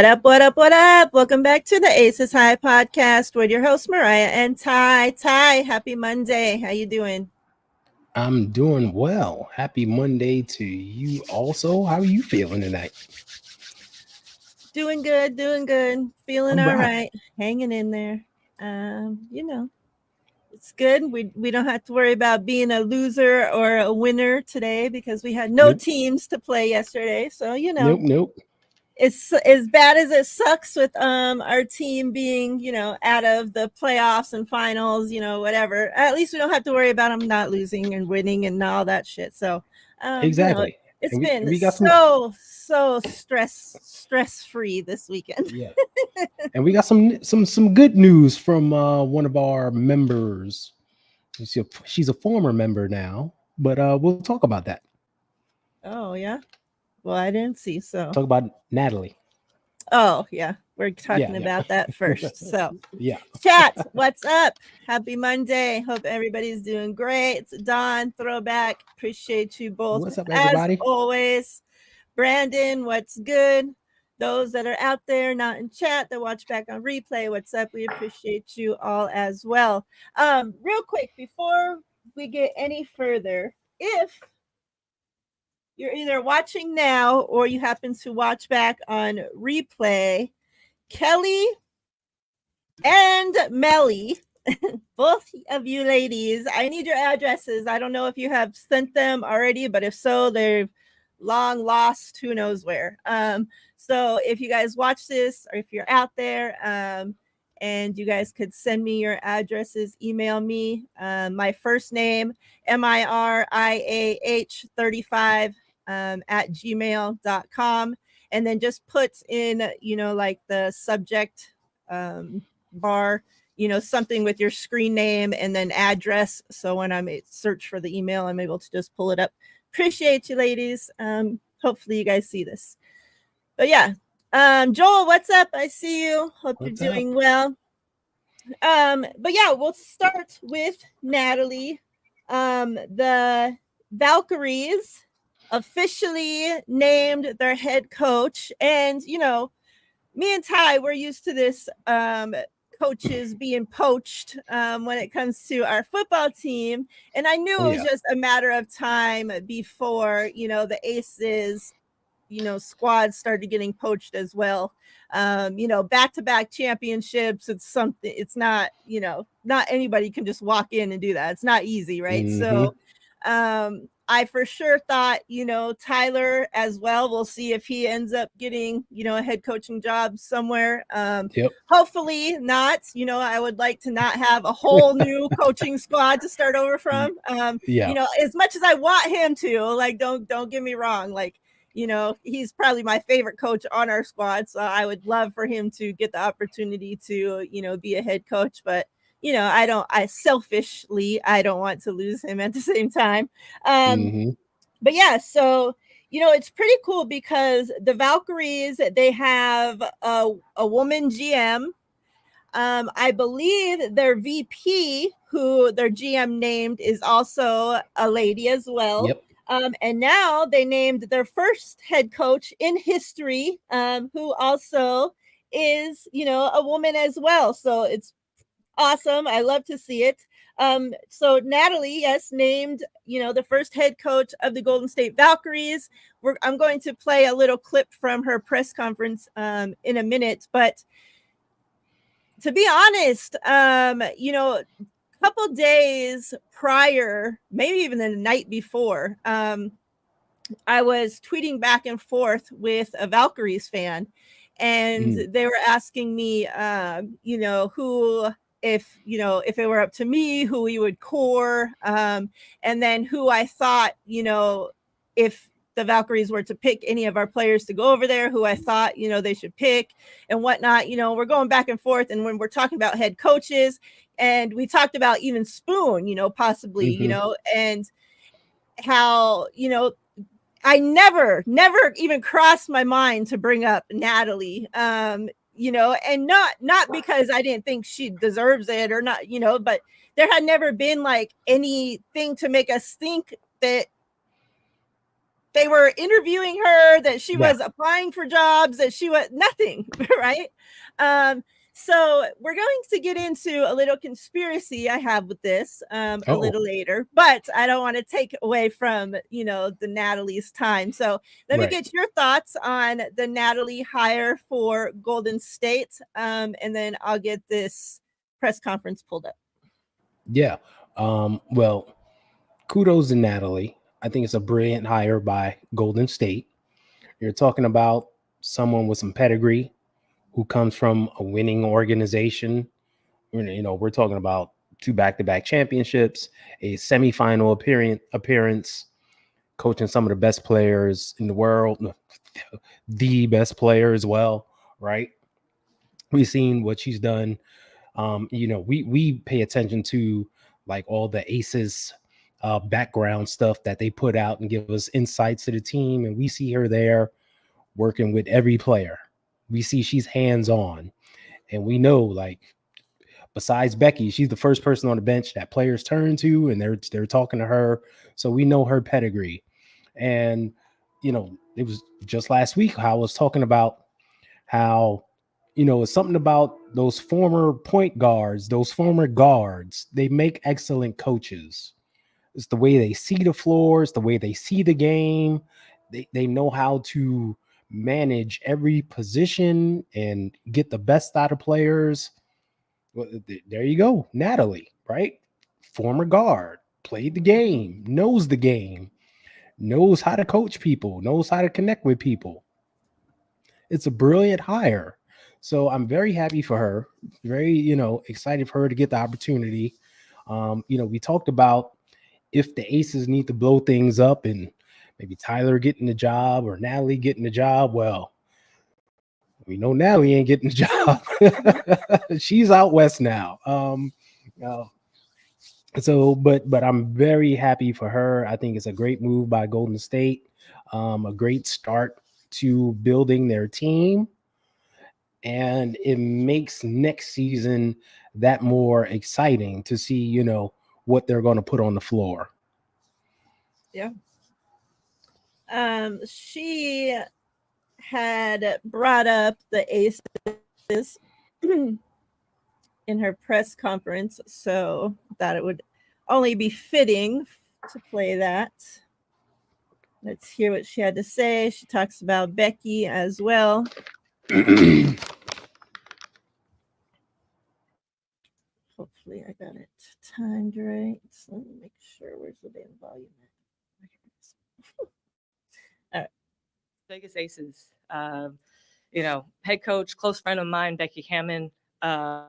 up, what up, what up? Welcome back to the Aces High podcast with your host Mariah and Ty. Ty, happy Monday. How you doing? I'm doing well. Happy Monday to you also. How are you feeling tonight? Doing good, feeling All all right. right, hanging in there. You know, it's good. We don't have to worry about being a loser or a winner today because we had no Nope. teams to play yesterday. So, Nope. it's as bad as it sucks with our team being out of the playoffs and finals, whatever. At least we don't have to worry about them not losing and winning and all that shit. So Exactly. it's And we been we got some so stress free this weekend. yeah. And we got some good news from one of our members. She's a former member now, but we'll talk about that. Oh yeah, well I didn't see. So Talk about Natalie. oh yeah, we're Yeah, talking yeah. about that first. So Yeah. chat, what's up? Happy Monday. Hope everybody's doing great. It's Dawn, throwback. Appreciate you both What's up, as everybody? always. Brandon, what's good? Those that are out there, not in chat, that watch back on replay, what's up? We appreciate you all as well. Real quick, before we get any further, if you're either watching now or you happen to watch back on replay, Kelly and Melly, both of you ladies, I need your addresses. I don't know if you have sent them already, but if so, they're long lost, who knows where. So if you guys watch this or if you're out there, and you guys could send me your addresses, email me. My first name, MIRIAH 35 at gmail.com. And then just put in, like the subject bar, something with your screen name and then address. So when I search for the email, I'm able to just pull it up. Appreciate you, ladies. Hopefully you guys see this. But yeah, Joel, what's up? I see you. Hope What's you're up? doing well. But yeah, we'll start with Natalie. The Valkyries officially named their head coach, and me and Ty, we're used to this coaches being poached when it comes to our football team. And I knew Oh, it was yeah. just a matter of time before, the Aces, squad started getting poached as well. Back-to-back championships. It's something, it's not, not anybody can just walk in and do that. It's not easy, right? Mm-hmm. So I for sure thought, Tyler as well. We'll see if he ends up getting, a head coaching job somewhere. Yep. Hopefully not. I would like to not have a whole new coaching squad to start over from. Yeah. As much as I want him to, like, don't get me wrong. Like, he's probably my favorite coach on our squad. So I would love for him to get the opportunity to, be a head coach. But I don't want to lose him at the same time. Mm-hmm. But yeah, so it's pretty cool because the Valkyries, they have a woman GM. I believe their VP, who their GM named, is also a lady as well. Yep. And now they named their first head coach in history, who also is, a woman as well. So it's awesome. I love to see it. So Natalie, yes, named, the first head coach of the Golden State Valkyries. I'm going to play a little clip from her press conference in a minute, but to be honest, a couple days prior, maybe even the night before, I was tweeting back and forth with a Valkyries fan, and they were asking me, who, if it were up to me, who we would core, and then who I thought, if the Valkyries were to pick any of our players to go over there, who I thought, they should pick and whatnot. We're going back and forth. And when we're talking about head coaches, and we talked about even Spoon, possibly, and how, I never even crossed my mind to bring up Natalie, and not because I didn't think she deserves it or not, but there had never been like anything to make us think that they were interviewing her, that she Yeah. was applying for jobs, that she was nothing, right? So we're going to get into a little conspiracy I have with this a little later, but I don't want to take away from, the Natalie's time. So let me get your thoughts on the Natalie hire for Golden State, and then I'll get this press conference pulled up. Yeah. Well, kudos to Natalie. I think it's a brilliant hire by Golden State. You're talking about someone with some pedigree who comes from a winning organization. We're talking about 2 back-to-back championships, a semifinal appearance, coaching some of the best players in the world, the best player as well, right? We've seen what she's done. We pay attention to like all the aces background stuff that they put out and give us insights to the team, and we see her there working with every player. We see she's hands-on, and we know, like, besides Becky, she's the first person on the bench that players turn to, and they're talking to her. So we know her pedigree. And it was just last week how I was talking about how it's something about those former point guards, those former guards. They make excellent coaches. It's the way they see the floors, the way they see the game. They know how to manage every position and get the best out of players. Well, there you go. Natalie, right? Former guard, played the game, knows the game, knows how to coach people, knows how to connect with people. It's a brilliant hire. So I'm very happy for her. Very, excited for her to get the opportunity. We talked about if the Aces need to blow things up and maybe Tyler getting the job or Natalie getting the job. Well, we know Natalie ain't getting the job. She's out west now. But I'm very happy for her. I think it's a great move by Golden State. A great start to building their team. And it makes next season that more exciting to see, what they're going to put on the floor. Yeah. She had brought up the Aces in her press conference, so that it would only be fitting to play that. Let's hear what she had to say. She talks about Becky as well. Hopefully I got it timed right. So let me make sure. Where's the damn volume at? All right. Vegas Aces, head coach, close friend of mine, Becky Hammond, a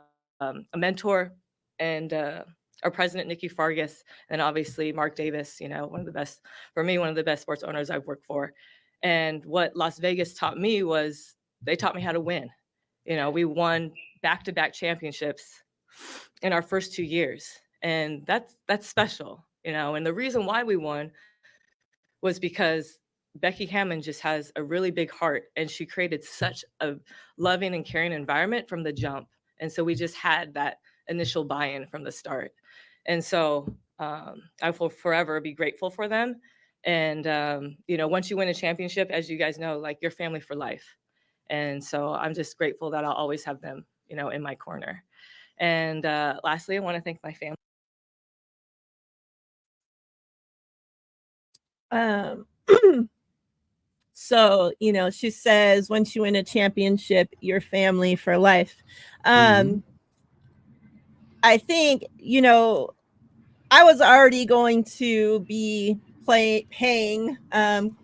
mentor, and our president, Nikki Fargas, and obviously Mark Davis, one of the best sports owners I've worked for. And what Las Vegas taught me was they taught me how to win. We won back-to-back championships in our first 2 years. And that's special, and the reason why we won was because Becky Hammond just has a really big heart, and she created such a loving and caring environment from the jump. And so we just had that initial buy-in from the start. And so I will forever be grateful for them. And, once you win a championship, as you guys know, like, you're family for life. And so I'm just grateful that I'll always have them, in my corner. And lastly, I want to thank my family. So, she says once you win a championship, your family for life. I think, I was already going to be paying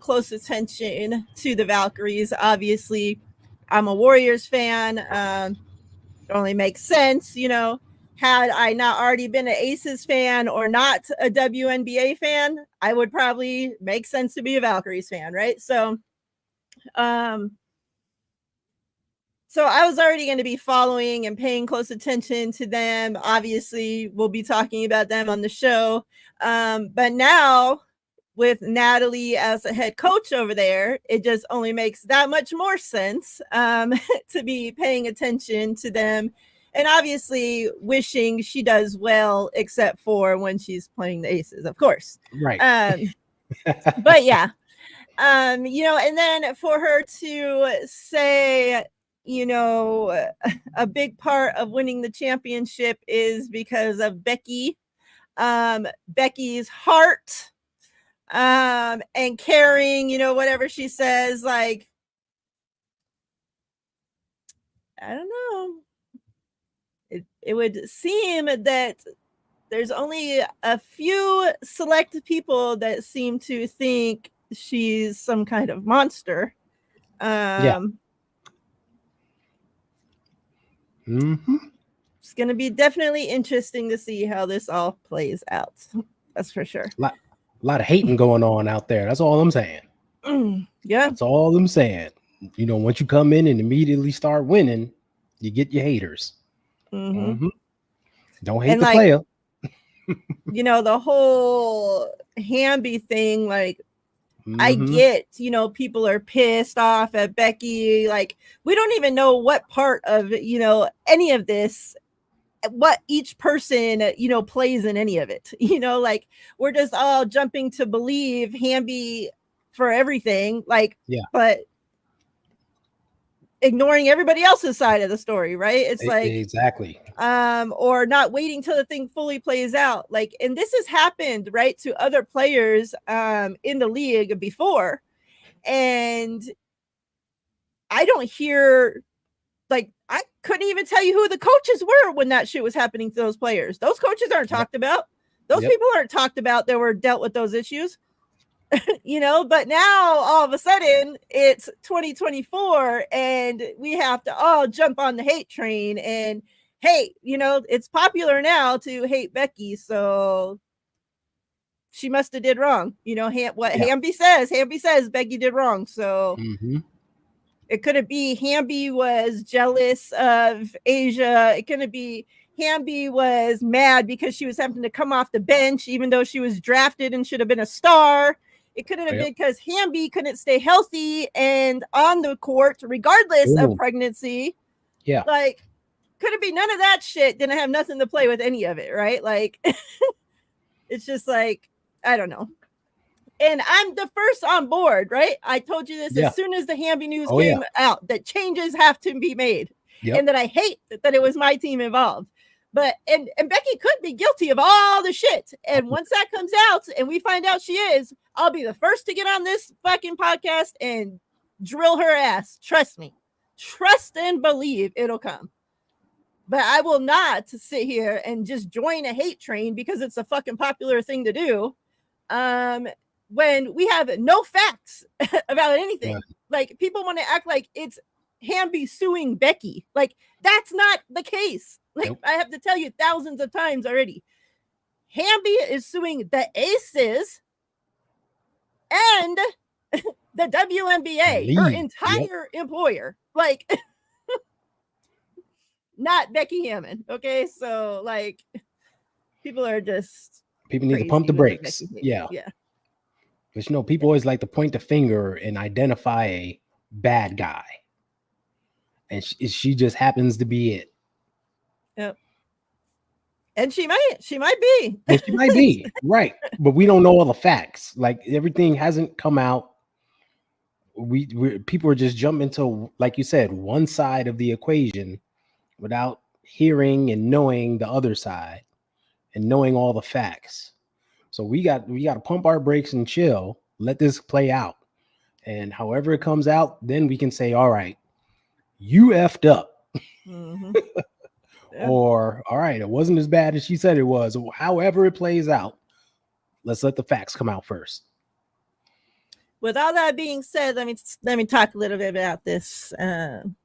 close attention to the Valkyries. Obviously, I'm a Warriors fan. It only makes sense, had I not already been an Aces fan or not a WNBA fan, I would probably make sense to be a Valkyries fan, right? So I was already going to be following and paying close attention to them. Obviously, we'll be talking about them on the show. But now with Natalie as a head coach over there, it just only makes that much more sense to be paying attention to them. And obviously wishing she does well, except for when she's playing the Aces, of course. Right. But yeah, And then for her to say, a big part of winning the championship is because of Becky, Becky's heart, and caring, whatever she says, like, I don't know. It would seem that there's only a few select people that seem to think she's some kind of monster. Yeah. It's going to be definitely interesting to see how this all plays out. That's for sure. A lot of hating going on out there. That's all I'm saying. Yeah. That's all I'm saying. Once you come in and immediately start winning, you get your haters. Don't hate the player. The whole Hamby thing, like, I get, people are pissed off at Becky. Like, we don't even know what part of, any of this, what each person, plays in any of it. Like, we're just all jumping to believe Hamby for everything. Like, but ignoring everybody else's side of the story, right? It's like, exactly. Or not waiting till the thing fully plays out. Like, and this has happened, right, to other players in the league before. And I don't hear, like, I couldn't even tell you who the coaches were when that shit was happening to those players. Those coaches aren't talked about. Those people aren't talked about that were dealt with those issues. But now all of a sudden it's 2024 and we have to all jump on the hate train and hate, it's popular now to hate Becky. So she must have did wrong. Hamby says Becky did wrong. So it couldn't be Hamby was jealous of Asia. It couldn't be Hamby was mad because she was having to come off the bench, even though she was drafted and should have been a star. It couldn't have been because Hamby couldn't stay healthy and on the court, regardless of pregnancy. Yeah. Like, couldn't be none of that shit. Didn't have nothing to play with any of it, right? Like, it's just like, I don't know. And I'm the first on board, right? I told you this as soon as the Hamby news came out, that changes have to be made. And that I hate that it was my team involved. But and Becky could be guilty of all the shit. And once that comes out and we find out she is, I'll be the first to get on this fucking podcast and drill her ass. Trust me. Trust and believe it'll come. But I will not sit here and just join a hate train because it's a fucking popular thing to do. When we have no facts about anything. Like, people want to act like it's Hamby suing Becky. Like, that's not the case. Like, I have to tell you thousands of times already. Hamby is suing the Aces and the WNBA, her entire employer. Like, not Becky Hammond. Okay, so like, people are just need to pump the brakes. Yeah. But people always like to point the finger and identify a bad guy, and she just happens to be it. Yep. And she might be. And she might be right, but we don't know all the facts. Like, everything hasn't come out. People are just jumping to, like you said, one side of the equation without hearing and knowing the other side and knowing all the facts. So we got to pump our brakes and chill, let this play out. And however it comes out, then we can say, all right, you effed up. Or, all right, it wasn't as bad as she said it was. Or however it plays out, let's let the facts come out first. With all that being said, let me talk a little bit about this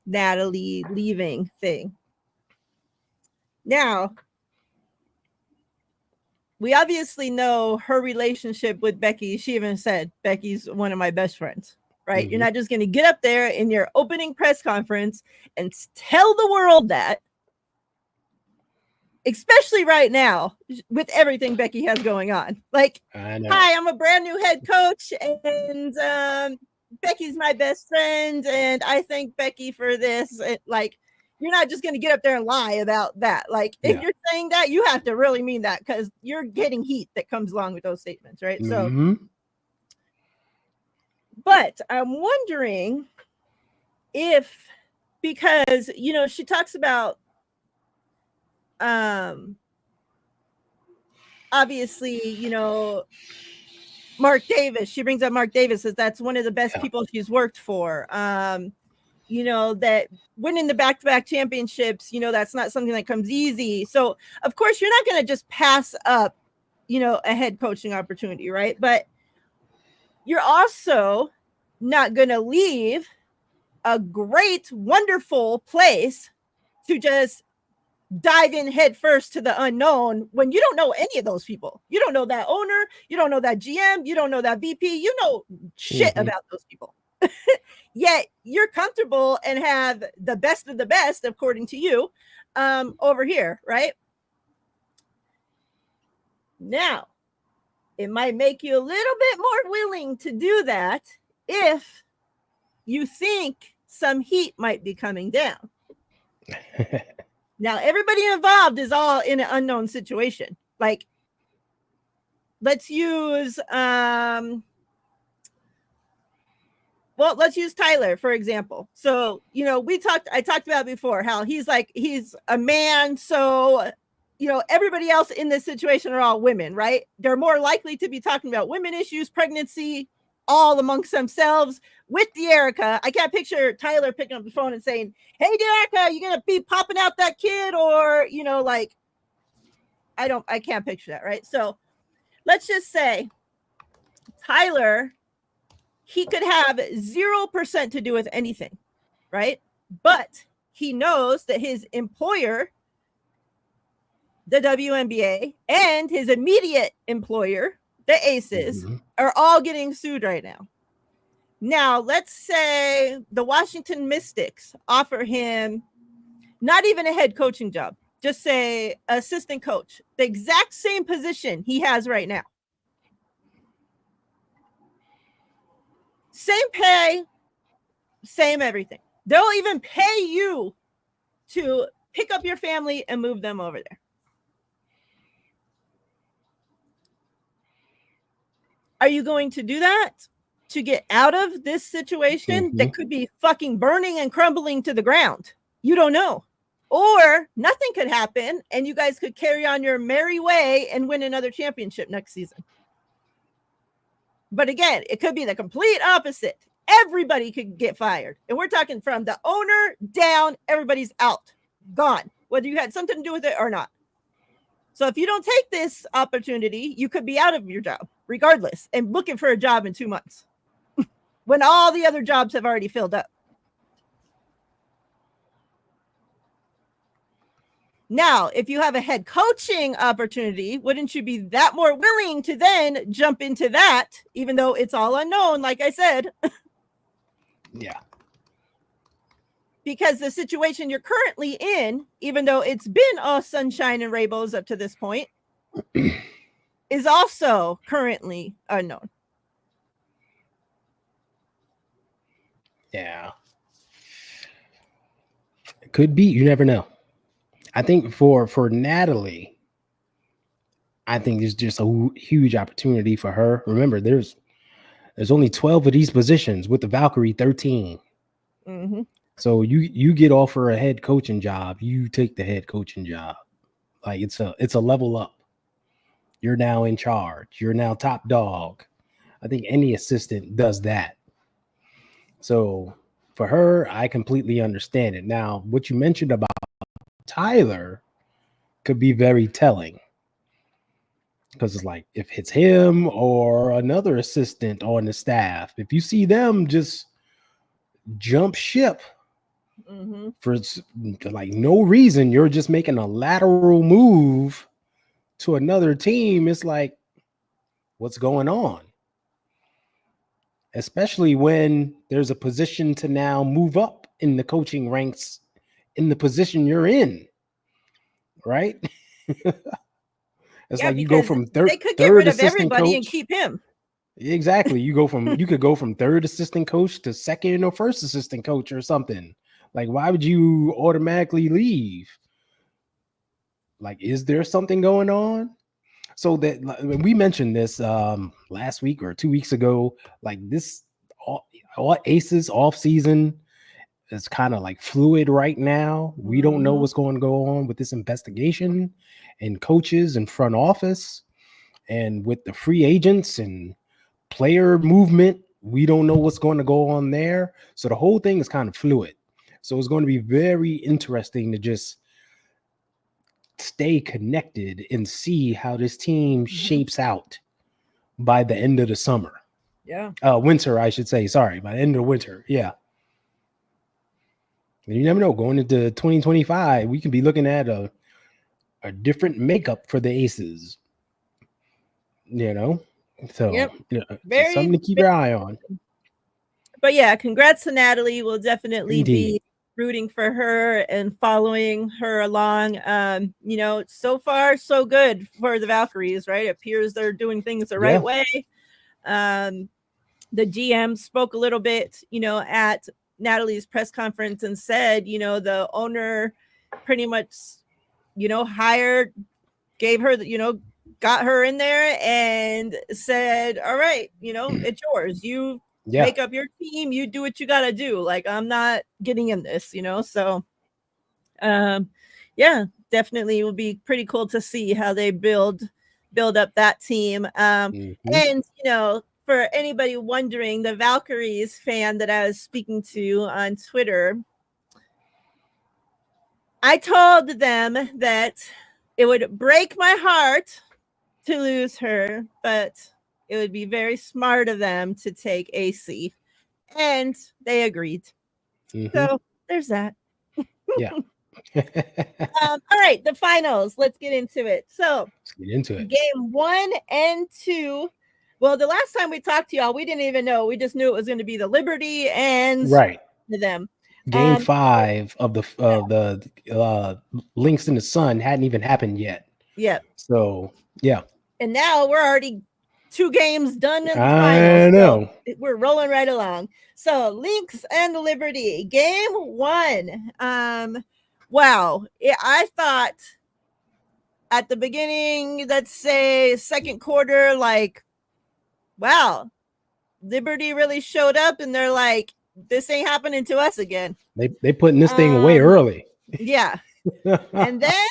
Natalie leaving thing. Now, we obviously know her relationship with Becky. She even said, Becky's one of my best friends, right? You're not just going to get up there in your opening press conference and tell the world that, especially right now with everything Becky has going on. Like, hi, I'm a brand new head coach and Becky's my best friend and I thank Becky for this. Like, you're not just going to get up there and lie about that. Like, if you're saying that, you have to really mean that because you're getting heat that comes along with those statements, right? So But I'm wondering if, because, you know, she talks about, obviously, you know, Mark Davis. She brings up Mark Davis as that's one of the best people she's worked for. You know, that winning the back-to-back championships, you know, that's not something that comes easy. So, of course, you're not going to just pass up, you know, a head coaching opportunity, right? But you're also not going to leave a great, wonderful place to just dive in head first to the unknown when you don't know any of those people. You don't know that owner, you don't know that GM, you don't know that VP, you know shit about those people. Yet you're comfortable and have the best of the best, according to you, over here, right? Now, it might make you a little bit more willing to do that if you think some heat might be coming down. Now, everybody involved is all in an unknown situation. Like, let's use let's use Tyler, for example. So, you know, I talked about before how he's a man. So, you know, everybody else in this situation are all women, right? They're more likely to be talking about women issues, pregnancy, all amongst themselves with De'Erica. I can't picture Tyler picking up the phone and saying, "Hey, De'Erica, you gonna be popping out that kid?" Or, you know, like, I can't picture that, right? So let's just say Tyler, he could have 0% to do with anything, right? But he knows that his employer, the WNBA, and his immediate employer, the Aces, are all getting sued right now. Now, let's say the Washington Mystics offer him not even a head coaching job, just say assistant coach, the exact same position he has right now. Same pay, same everything. They'll even pay you to pick up your family and move them over there. Are you going to do that to get out of this situation that could be fucking burning and crumbling to the ground? You don't know. Or nothing could happen and you guys could carry on your merry way and win another championship next season. But again, it could be the complete opposite. Everybody could get fired. And we're talking from the owner down, everybody's out, gone, whether you had something to do with it or not. So if you don't take this opportunity, you could be out of your job regardless and looking for a job in 2 months when all the other jobs have already filled up. Now, if you have a head coaching opportunity, wouldn't you be that more willing to then jump into that, even though it's all unknown, like I said? Yeah. Because the situation you're currently in, even though it's been all sunshine and rainbows up to this point, is also currently unknown. Yeah. It could be. You never know. I think for Natalie, I think it's just a huge opportunity for her. Remember, there's only 12 of these positions with the Valkyrie 13. So you get offered a head coaching job, you take the head coaching job. Like it's a level up. You're now in charge. You're now top dog. I think any assistant does that. So for her, I completely understand it. Now, what you mentioned about Tyler could be very telling. Because it's like, if it's him or another assistant on the staff, if you see them just jump ship for like no reason, you're just making a lateral move to another team, it's like, what's going on? Especially when there's a position to now move up in the coaching ranks in the position you're in, right? It's like you go from they could get rid of everybody and keep him. Exactly. You could go from third assistant coach to second or first assistant coach or something. Like, why would you automatically leave? Like, is there something going on? So that we mentioned this last week or 2 weeks ago, like this Aces off season is kind of like fluid right now. We don't know what's going to go on with this investigation and coaches and front office and with the free agents and player movement. We don't know what's going to go on there. So the whole thing is kind of fluid. So it's going to be very interesting to just stay connected and see how this team shapes out by the end of the summer. Yeah. Winter, I should say. Sorry, by the end of the winter. Yeah. And you never know. Going into 2025, we can be looking at a different makeup for the Aces. You know? So, Yep. yeah, Very, something to keep your eye on. But yeah, congrats to Natalie. We'll definitely Indeed. be rooting for her and following her along. You know, so far so good for the Valkyries, right? It appears they're doing things the right way. The GM spoke a little bit, you know, at Natalie's press conference and said, you know, the owner pretty much, you know, gave her, you know, got her in there and said, all right, you know, it's yours. You make up your team. You do what you got to do. Like, I'm not getting in this, you know? So, yeah, definitely it will be pretty cool to see how they build up that team. And, you know, for anybody wondering, the Valkyries fan that I was speaking to on Twitter, I told them that it would break my heart to lose her, but it would be very smart of them to take AC. And they agreed. So there's that. Yeah. All right, the finals. Let's get into it. So let's get into it. Game 1 and 2. Well, the last time we talked to y'all, we didn't even know. We just knew it was going to be the Liberty and them. Game 5 of the Lynx in the Sun hadn't even happened yet. Yeah. So yeah. And now we're already 2 games done in the finals. I know. So we're rolling right along. So Lynx and the Liberty, game 1. Wow. I thought at the beginning, let's say second quarter, like, wow, Liberty really showed up and they're like, this ain't happening to us again. They putting this thing away early. Yeah. And then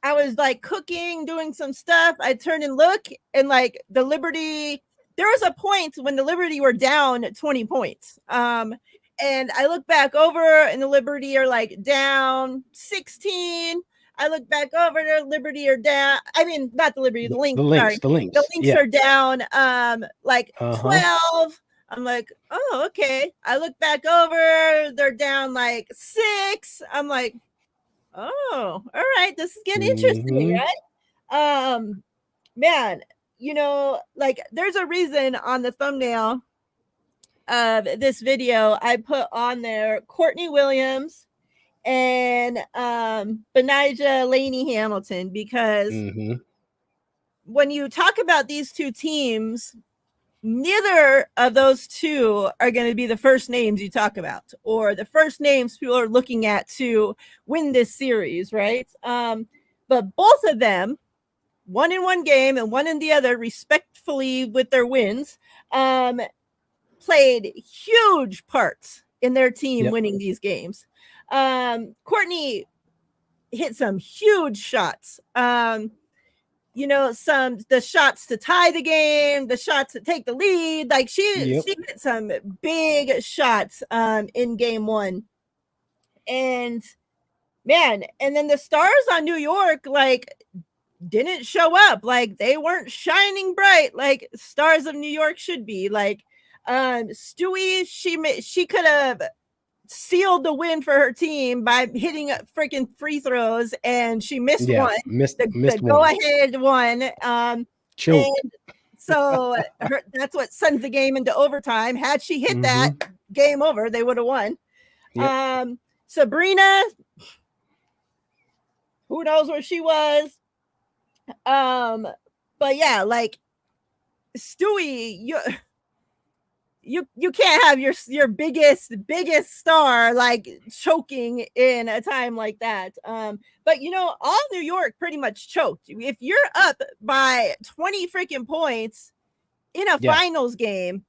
I was like cooking, doing some stuff. I turn and look, and like the Liberty, there was a point when the Liberty were down 20 points. And I look back over and the Liberty are like down 16. I look back over to Liberty are down. I mean, not the Liberty, the Lynx. The Lynx are down like 12. I'm like, oh, okay. I look back over, they're down like 6. I'm like, oh, all right. This is getting interesting, right? Man, you know, like there's a reason on the thumbnail of this video I put on there Courtney Williams and Benijah Laney Hamilton, because when you talk about these two teams, neither of those two are going to be the first names you talk about or the first names people are looking at to win this series, right? But both of them, one in one game and one in the other, respectfully with their wins, played huge parts in their team winning these games. Courtney hit some huge shots. You know, the shots to tie the game, the shots to take the lead. Like she hit some big shots in game 1. And man, and then the stars on New York like didn't show up. Like they weren't shining bright like stars of New York should be. Like Stewie, she could have sealed the win for her team by hitting freaking free throws, and she missed one. Missed the one. Go ahead one. So that's what sends the game into overtime. Had she hit that, game over, they would have won. Sabrina, who knows where she was? But yeah, like Stewie, you can't have your biggest star like choking in a time like that. But you know, all New York pretty much choked. If you're up by 20 freaking points in a finals game,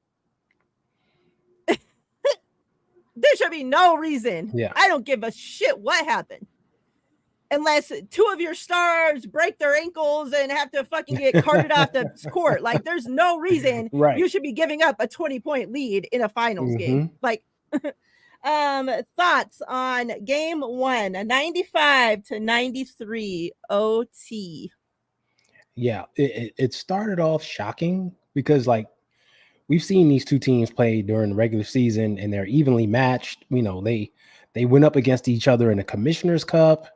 There should be no reason. Yeah. I don't give a shit what happened. Unless two of your stars break their ankles and have to fucking get carted off the court. Like, there's no reason you should be giving up a 20-point lead in a finals game. Like, thoughts on game one, 95-93 OT. Yeah, it started off shocking because, like, we've seen these two teams play during the regular season and they're evenly matched. You know, they went up against each other in the Commissioner's Cup.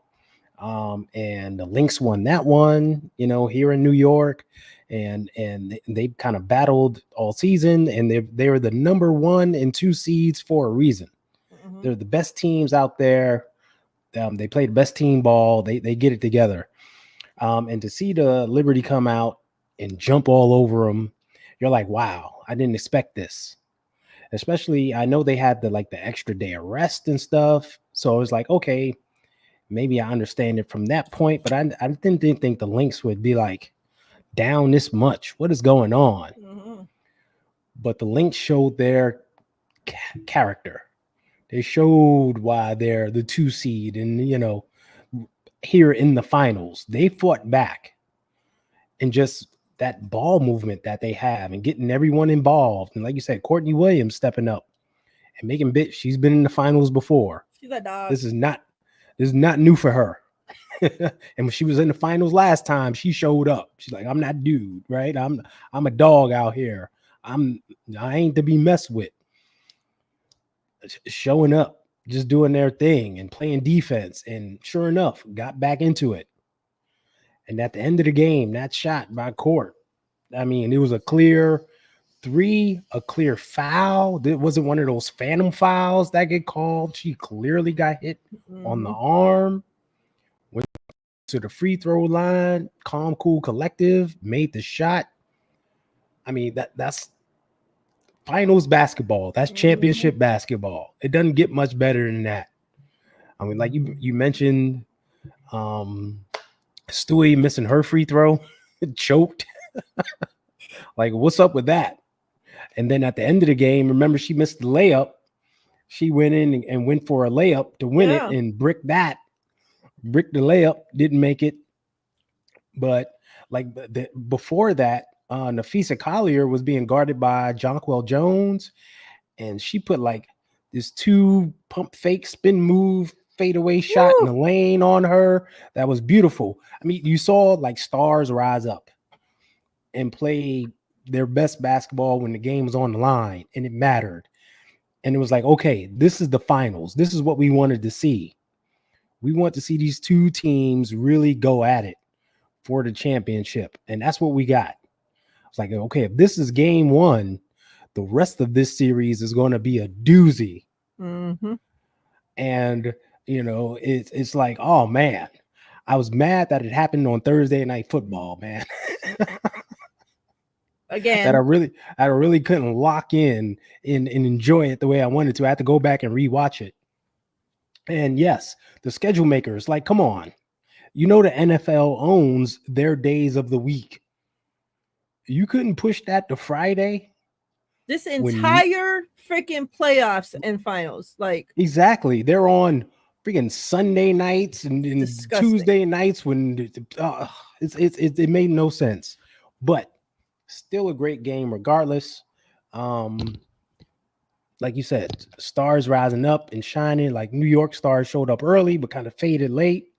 And the Lynx won that one, you know, here in New York, and they kind of battled all season, and they were the number 1 and 2 seeds for a reason. They're the best teams out there. They play the best team ball. They get it together. And to see the Liberty come out and jump all over them, you're like, wow, I didn't expect this. Especially, I know they had the extra day of rest and stuff, so it was like, okay, maybe I understand it from that point, but I didn't think the Lynx would be like down this much. What is going on? But the Lynx showed their character. They showed why they're the 2 seed, and you know, here in the finals, they fought back, and just that ball movement that they have and getting everyone involved, and like you said, Courtney Williams stepping up and making bits. She's been in the finals before. She's a dog. This is not new for her. And when she was in the finals last time, she showed up. She's like, I'm that dude, right? I'm a dog out here. I ain't to be messed with. Showing up, just doing their thing and playing defense. And sure enough, got back into it. And at the end of the game, that shot by Court, I mean, it was a clear 3, a clear foul. It wasn't one of those phantom fouls that get called. She clearly got hit on the arm. Went to the free throw line, calm, cool, collective, made the shot. I mean, that's finals basketball. That's championship basketball. It doesn't get much better than that. I mean, like you mentioned, Stewie missing her free throw, choked. Like, what's up with that? And then at the end of the game, remember, she missed the layup. She went in and went for a layup to win it and bricked the layup, didn't make it. But like before that, Nafisa Collier was being guarded by Jonquel Jones, and she put like this 2 pump fake spin move fadeaway shot in the lane on her. That was beautiful. I mean, you saw like stars rise up and play their best basketball when the game was on the line and it mattered. And it was like, okay, this is the finals. This is what we wanted to see. We want to see these 2 teams really go at it for the championship. And that's what we got. It's like, okay, if this is game 1, the rest of this series is going to be a doozy. And, you know, it's like, oh man, I was mad that it happened on Thursday Night Football, man. Again, that I really couldn't lock in and enjoy it the way I wanted to. I had to go back and rewatch it. And yes, the schedule makers, like, come on. You know, the NFL owns their days of the week. You couldn't push that to Friday. This entire freaking playoffs and finals, like, exactly, they're on freaking Sunday nights and Tuesday nights when it made no sense. But still a great game regardless. Like you said, stars rising up and shining. Like New York stars showed up early but kind of faded late.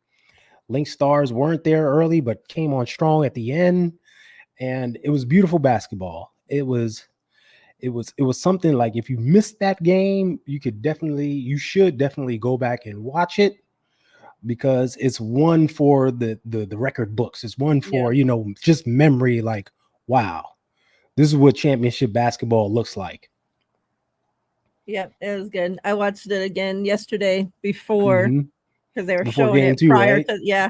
Lynx stars weren't there early but came on strong at the end. And it was beautiful basketball. It was something like, if you missed that game, you should definitely go back and watch it, because it's one for the record books. It's one for, you know, just memory. Like, wow, this is what championship basketball looks like. Yep, it was good. I watched it again yesterday before, because they were showing it 2, prior right? to Yeah.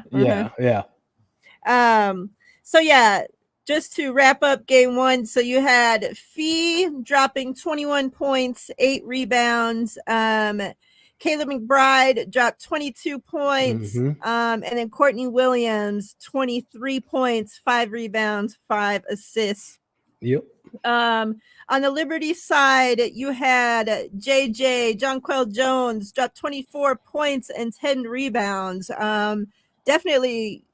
So yeah, just to wrap up game 1, so you had Fee dropping 21 points, 8 rebounds. Kayla McBride dropped 22 points. And then Courtney Williams, 23 points, 5 rebounds, 5 assists. Yep. On the Liberty side, you had JJ, Jonquel Jones, dropped 24 points and 10 rebounds. Definitely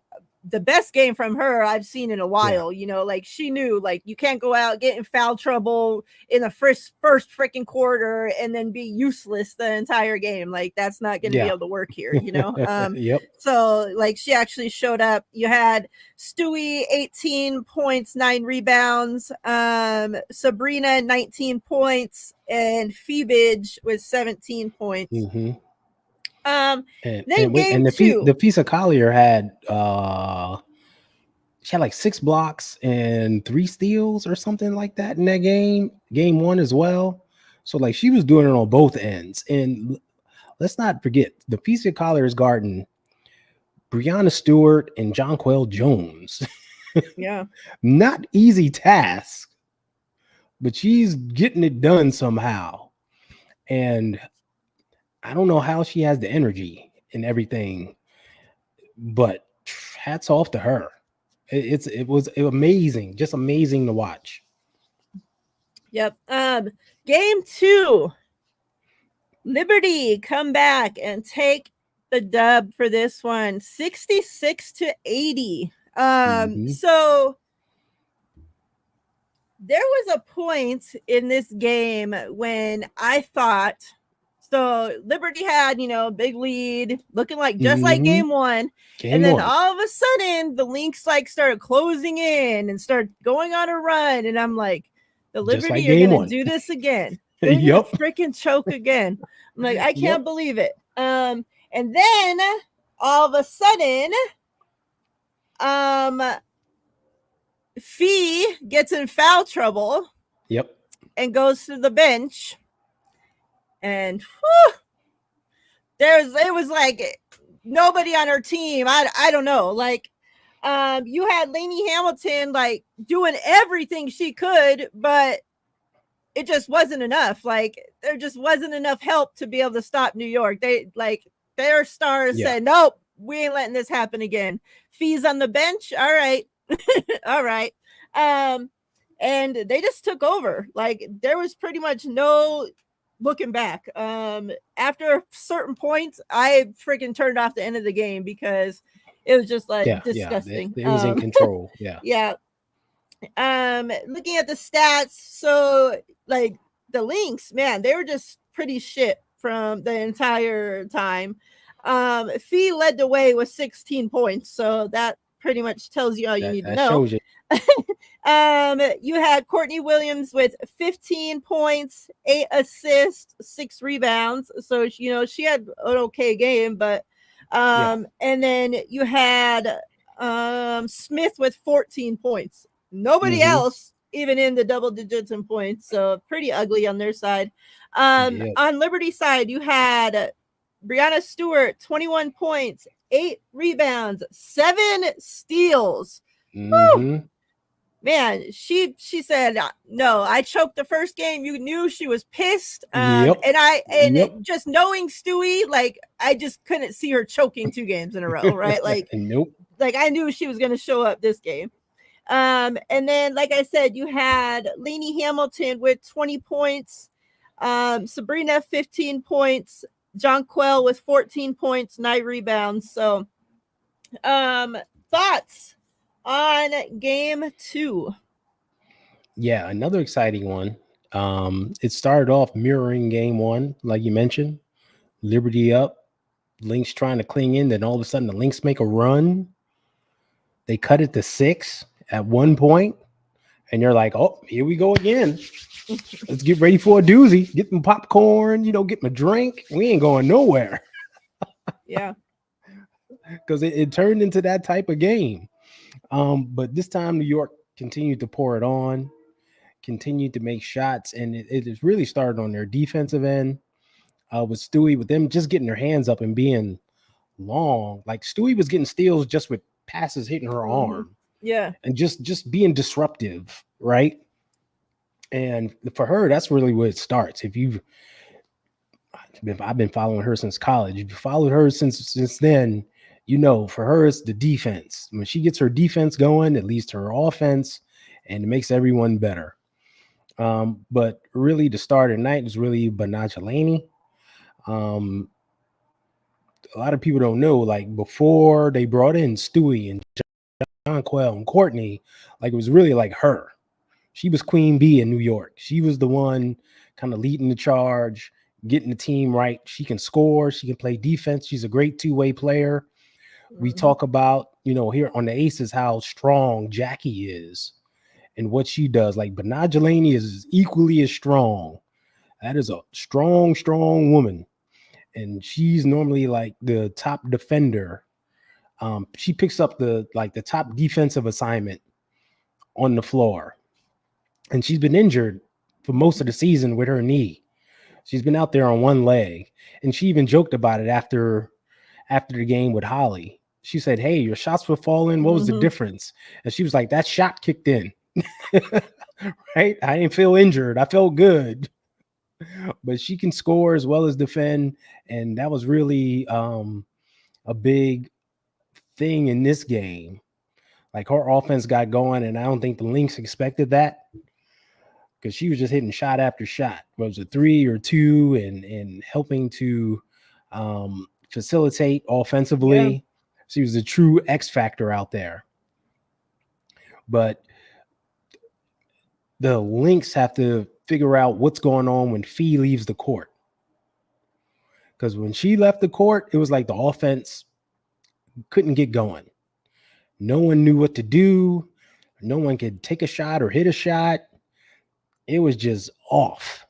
the best game from her I've seen in a while. You know, like she knew, like, you can't go out, get in foul trouble in the first freaking quarter and then be useless the entire game. Like, that's not going to be able to work here, you know? Yep. So, like, she actually showed up. You had Stewie, 18 points, 9 rebounds. Sabrina, 19 points, and Phoebage with 17 points. Mm-hmm. Then and the piece of Collier had she had like 6 blocks and 3 steals or something like that in that game 1 as well. So like she was doing it on both ends. And let's not forget the piece of Collier's guarding Breanna Stewart and Jonquel Jones. Yeah. Not easy task, but she's getting it done somehow. And I don't know how she has the energy and everything, but hats off to her. It was amazing, just amazing to watch. Yep. Game 2, Liberty come back and take the dub for this one, 66-80. So there was a point in this game when I thought, so Liberty had, you know, big lead, looking like just like game 1. And then all of a sudden the Lynx like started closing in and started going on a run. And I'm like, the Liberty are going to do this again. They're going to freaking choke again. I'm like, I can't believe it. And then all of a sudden, Fee gets in foul trouble. Yep. And goes to the bench. And it was like nobody on her team. I don't know. Like, you had Lainey Hamilton like doing everything she could, but it just wasn't enough. Like, there just wasn't enough help to be able to stop New York. Their stars said, nope, we ain't letting this happen again. Fee's on the bench. All right. All right. And they just took over. Like, there was pretty much no looking back. After certain points, I freaking turned off the end of the game because it was just like disgusting. They was in control. Yeah. Looking at the stats, so like the Lynx, man, they were just pretty shit from the entire time. Fee led the way with 16 points, so that pretty much tells you all you need to know. Shows you. You had Courtney Williams with 15 points, 8 assists, 6 rebounds. So, you know, she had an okay game, but and then you had Smith with 14 points. Nobody else even in the double digits in points. So pretty ugly on their side. On Liberty side, you had Breanna Stewart, 21 points, 8 rebounds, 7 steals. Man, she said, no, I choked the first game. You knew she was pissed. Just knowing Stewie, like, I just couldn't see her choking 2 games in a row, right? Like, like I knew she was going to show up this game. And then, like I said, you had Lainey Hamilton with 20 points, Sabrina 15 points, Jonquel with 14 points, 9 rebounds. So, thoughts on game 2? Yeah, another exciting one. It started off mirroring game 1, like you mentioned. Liberty up, Lynx trying to cling in. Then all of a sudden, the Lynx make a run. They cut it to 6 at one point, and you're like, "Oh, here we go again. Let's get ready for a doozy. Get some popcorn, you know, get my drink. We ain't going nowhere." Yeah, because it turned into that type of game. But this time, New York continued to pour it on, continued to make shots, and it really started on their defensive end with Stewie, with them just getting their hands up and being long. Like, Stewie was getting steals just with passes hitting her arm. Yeah. And just being disruptive, right? And for her, that's really where it starts. I've been following her since college. If you followed her since then, you know, for her, it's the defense. When she gets her defense going, it leads to her offense, and it makes everyone better. But really, the star of the night is really Banaj. A lot of people don't know, like before they brought in Stewie and John Quell and Courtney, like it was really like her. She was Queen Bee in New York. She was the one kind of leading the charge, getting the team right. She can score. She can play defense. She's a great two-way player. We talk about, here on the Aces, how strong Jackie is and what she does. Like Banaj is equally as strong. That is a strong, strong woman. And she's normally like the top defender. She picks up the top defensive assignment on the floor. And she's been injured for most of the season with her knee. She's been out there on one leg. And she even joked about it after the game with Holly. She said, "Hey, your shots were falling. What was the difference?" And she was like, "That shot kicked in." Right? I didn't feel injured. I felt good. But she can score as well as defend. And that was really a big thing in this game. Like her offense got going, and I don't think the Lynx expected that, because she was just hitting shot after shot. Whether it was a 3 or 2, and helping to facilitate offensively. Yeah. She was a true X factor out there. But the Lynx have to figure out what's going on when Fee leaves the court. Because when she left the court, it was like the offense couldn't get going. No one knew what to do. No one could take a shot or hit a shot. It was just off.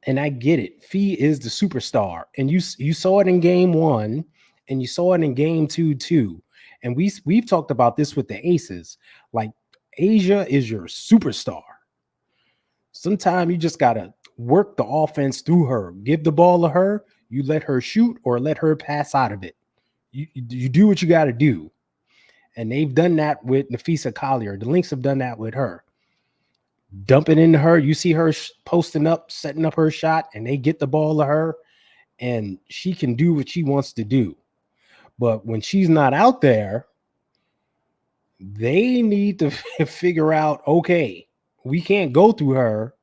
And I get it. Fee is the superstar. And you saw it in game 1, and you saw it in game 2 too. And we've talked about this with the Aces. Like, Asia is your superstar. Sometimes you just got to work the offense through her. Give the ball to her. You let her shoot or let her pass out of it. You do what you got to do. And they've done that with Nafisa Collier. The Lynx have done that with her. Dump it into her. You see her posting up, setting up her shot, and they get the ball to her, and she can do what she wants to do. But when she's not out there, they need to figure out, okay, we can't go through her.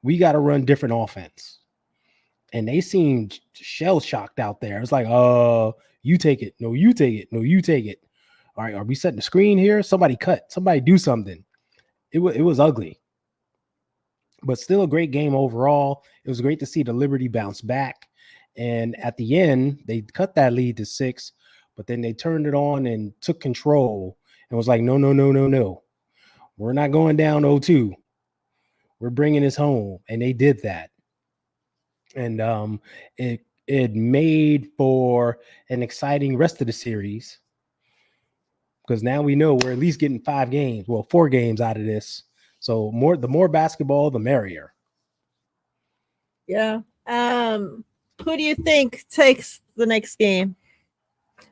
We got to run different offense. And they seemed shell-shocked out there. It's like, you take it. No, you take it. No, you take it. All right, are we setting the screen here? Somebody cut. Somebody do something. It was ugly. But still a great game overall. It was great to see the Liberty bounce back. And at the end, they cut that lead to 6, but then they turned it on and took control and was like, no. We're not going down 0-2. We're bringing this home. And they did that. And it made for an exciting rest of the series, because now we know we're at least getting 4 games out of this. So the more basketball, the merrier. Yeah. Who do you think takes the next game?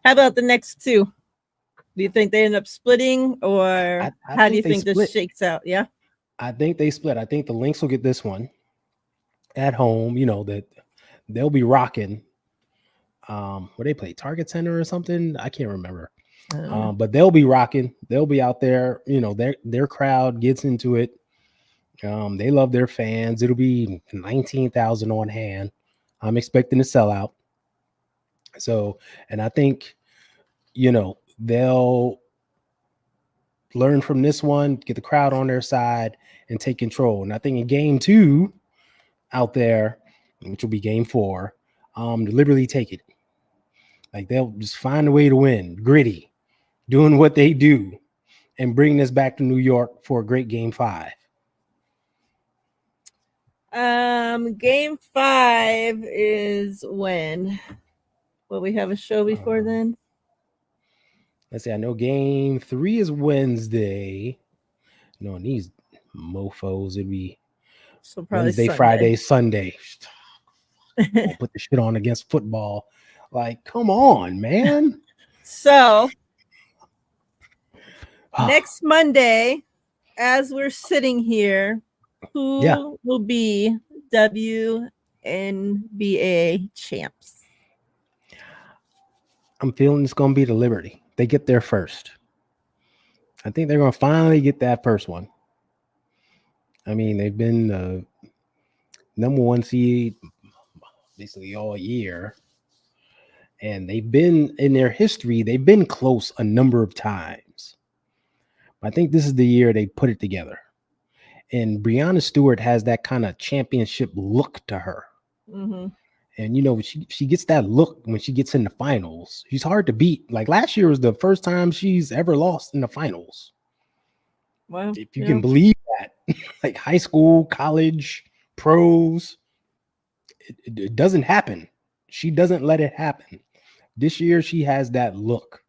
How about the next 2? Do you think they end up splitting, or how do you think this shakes out? Yeah. I think they split. I think the Lynx will get this one at home. That they'll be rocking. Where they play Target Center or something? I can't remember. But they'll be rocking. They'll be out there. Their crowd gets into it. They love their fans. It'll be 19,000 on hand. I'm expecting to sell out. So, and I think, they'll learn from this one, get the crowd on their side, and take control. And I think in game 2 out there, which will be game 4, deliberately take it. Like, they'll just find a way to win, gritty, doing what they do, and bring this back to New York for a great game 5. Game 5 is when? Will we have a show before then? Let's see. I know game 3 is Wednesday. On these mofos, it'd be Wednesday, Sunday. Friday, Sunday. I'll put the shit on against football. Like, come on, man. So next Monday, as we're sitting here, who will be WNBA champs? I'm feeling it's going to be the Liberty. They get there first. I think they're going to finally get that first one. I mean, they've been the number one seed basically all year. And they've been in their history, they've been close a number of times. I think this is the year they put it together. And Breonna Stewart has that kind of championship look to her. Mm-hmm. And she gets that look when she gets in the finals. She's hard to beat. Like last year was the first time she's ever lost in the finals. Wow. If you can believe that. Like high school, college, pros, it doesn't happen. She doesn't let it happen. This year she has that look.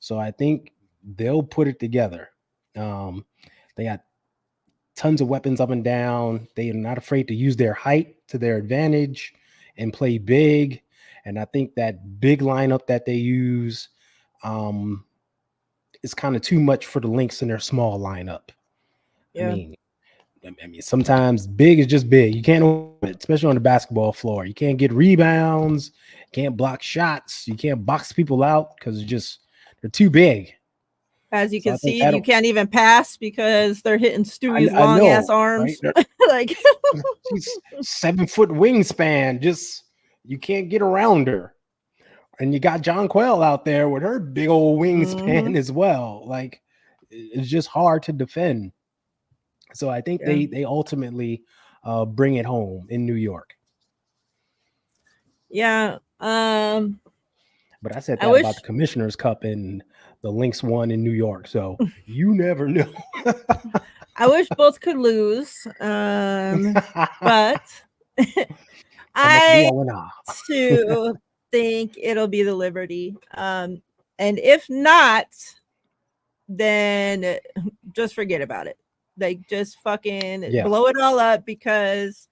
So I think they'll put it together. They got tons of weapons up and down. They are not afraid to use their height to their advantage and play big. And I think that big lineup that they use is kind of too much for the Lynx in their small lineup. Yeah. I mean, sometimes big is just big. You can't, especially on the basketball floor. You can't get rebounds, can't block shots, you can't box people out because they're too big. As you can see, you can't even pass because they're hitting Stewie's long ass arms. Right? Like she's 7-foot wingspan. Just you can't get around her. And you got John Quell out there with her big old wingspan as well. Like it's just hard to defend. So I think they ultimately bring it home in New York. Yeah. But I said that about the Commissioner's Cup and the Lynx won in New York. So you never know. I wish both could lose. But I too think it'll be the Liberty. And if not, then just forget about it. Like just fucking blow it all up because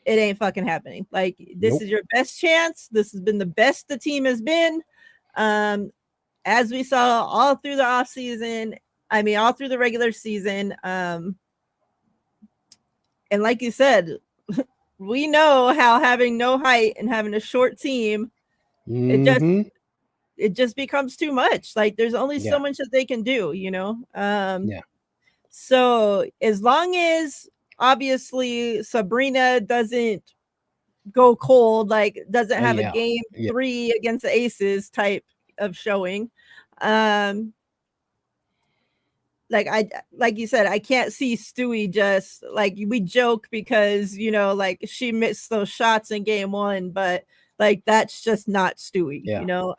it ain't fucking happening. Like this is your best chance. This has been the best the team has been. As we saw all through the off season, I mean all through the regular season. And like you said, we know how having no height and having a short team, it just becomes too much. Like there's only so much that they can do, you know. So as long as obviously Sabrina doesn't go cold, like doesn't have a game 3 against the Aces type of showing, like you said, I can't see Stewie just like we joke because like she missed those shots in game 1, but like that's just not Stewie,